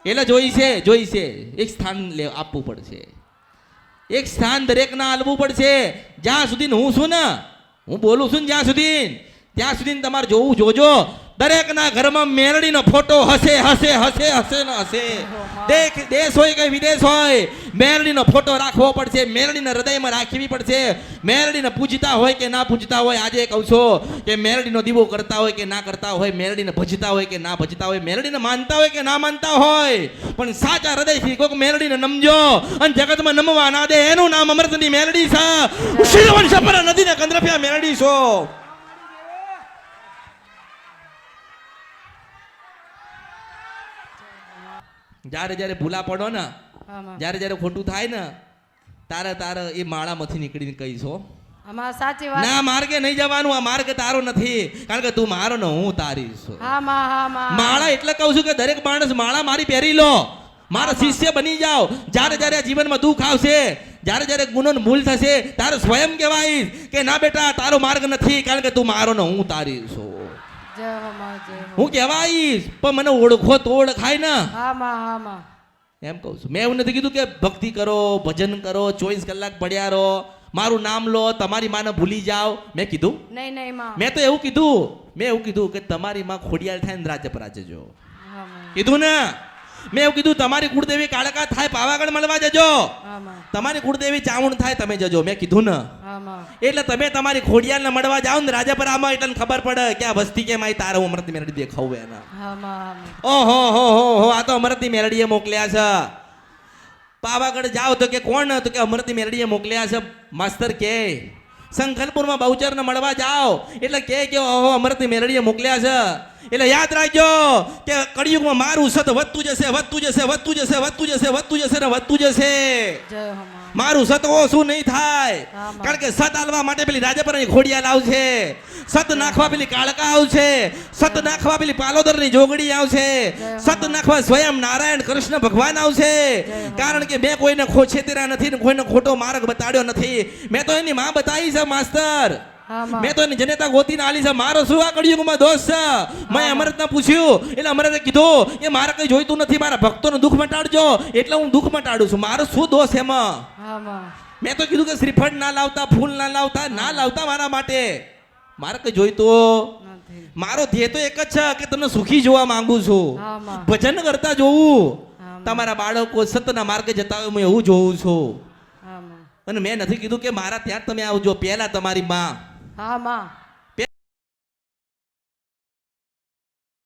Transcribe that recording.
એટલે જોઈશે એક સ્થાન આપવું પડશે. એક સ્થાન દરેકના આલવું પડશે. જ્યાં સુધી હું છું ને, હું બોલું છું ને જ્યાં સુધી, ત્યાં સુધી તમારે જોવું જોજો. દરેકના ઘરમાં મેરડીનો ફોટો હશે હશે હશે હશે ને હશે. દેશ હોય કે વિદેશ હોય, મેરડીનો ફોટો રાખવો પડશે. મેરડીને હૃદયમાં રાખવી પડશે. મેરડીને પૂજતા હોય કે ના પૂજતા હોય, આજે કહું છું કે મેરડીનો દીવો કરતા હોય કે ના કરતા હોય, મેરડીને ભજતા હોય કે ના ભજતા હોય, મેરડીને માનતા હોય કે ના માનતા હોય, પણ સાચા હૃદયથી કોઈક મેરડીને નમજો અને જગતમાં નમવા ના દે. એનું નામ અમૃતની મેરડી છે. શિરવન સપરા નદીને કંદરફિયા મેરડી છો. જ્યારે જ્યારે ભૂલા પડો ને, જ્યારે જ્યારે ખોટું થાય ને, તારે એ માળામાંથી નીકળીને કહીશો સાચી વાત. ના, માર્ગે નહીં જવાનું. આ માર્ગ તારો નથી, કારણ કે તું મારો ને હું તારી છું. માળા એટલે કહું છું કે દરેક માણસ માળા મારી પહેરી લો, મારા શિષ્ય બની જાઓ. જ્યારે જ્યારે જીવનમાં દુઃખ આવશે, જ્યારે જ્યારે ગુનો ભૂલ થશે, તારે સ્વયં કહેવાય કે ના બેટા તારો માર્ગ નથી, કારણ કે તું મારો ને હું તારી છું. હું કહેવાઈશ પણ મને ઓળખો તો ઓળખાય ને. એમ કહું છું. મેં એવું નથી કીધું કે ભક્તિ કરો, ભજન કરો, 24 કલાક પડ્યા રહો, મારું નામ લો, તમારી માને ભૂલી જાઓ. મેં કીધું નહીં. મેં તો એવું કીધું કે તમારી માં ખોડિયાર થાય ને રાજ્ય પર જજો. કીધું ને. મેં એવું કીધું તમારી કુળદેવી કાળકા થાય પાવાગઢ મળવા જજો. તમારી કુળદેવી ચામુંડ થાય તમે જજો. મેં કીધું ને. એટલે તમે તમારી ખોડિયારને મળવા જાઓ ને રાજાપરામાં, એટલે ખબર પડે કે આ વસ્તી કેમ આવી. તારે અમૃતની મેરડી દેખાવું એના. ઓહો હો હો, આ તો અમૃતની મેરડીએ મોકલ્યા છે. પાવાગઢ જાઓ તો કે કોણ? તો કે અમૃતની મેરડીએ મોકલ્યા છે. માસ્તર કે સંખલપુરમાં બહુચરને મળવા જાઓ એટલે કે ઓહો અમૃતની મેરડીએ મોકલ્યા છે. એટલે યાદ રાખજો કે કળિયુગમાં મારું સત વધતું જશે, વધતું જશે, વધતું જશે, વધતું જશે, વધતું જશે ને વધતું જશે. મારું સત ઓછું નહીં થાય, કારણ કે સત આલવા માટે પેલી રાજપરાની ખોડિયાલ આવશે, સત નાખવા પેલી કાળકા આવશે, સત નાખવા પેલી પાલોદરની જોગડી આવશે, સત નાખવા સ્વયં નારાયણ કૃષ્ણ ભગવાન આવશે. કારણ કે મેં કોઈને છેતર્યા નથી ને કોઈને ખોટો માર્ગ બતાડ્યો નથી. મેં તો એની માં બતાવી છે માસ્તર. મેં તો એની જનેતા ગોતીને આલી છે. મારો શું આ કળિયુગમાં દોષ છે? મેં અમૃતને પૂછ્યું એટલે અમૃતે કીધું કે મારે કઈ જોઈતું નથી, મારા ભક્તોનું દુઃખ મટાડજો, એટલે હું દુઃખ મટાડું છું. મારો શું દોષ એમાં? મેં તો કીધું કે શ્રીફળ ના લાવતા, ફૂલ ના લાવતા મારા માટે. મારે કઈ જોઈતું? મારો ધ્યેય તો એક જ છે કે તમને સુખી જોવા માંગુ છું, ભજન કરતા જોવું, તમારા બાળકો સતના માર્ગે જતા હોય હું એવું જોઉં છું. અને મેં નથી કીધું કે મારા ત્યાં તમે આવજો, પહેલા તમારી માં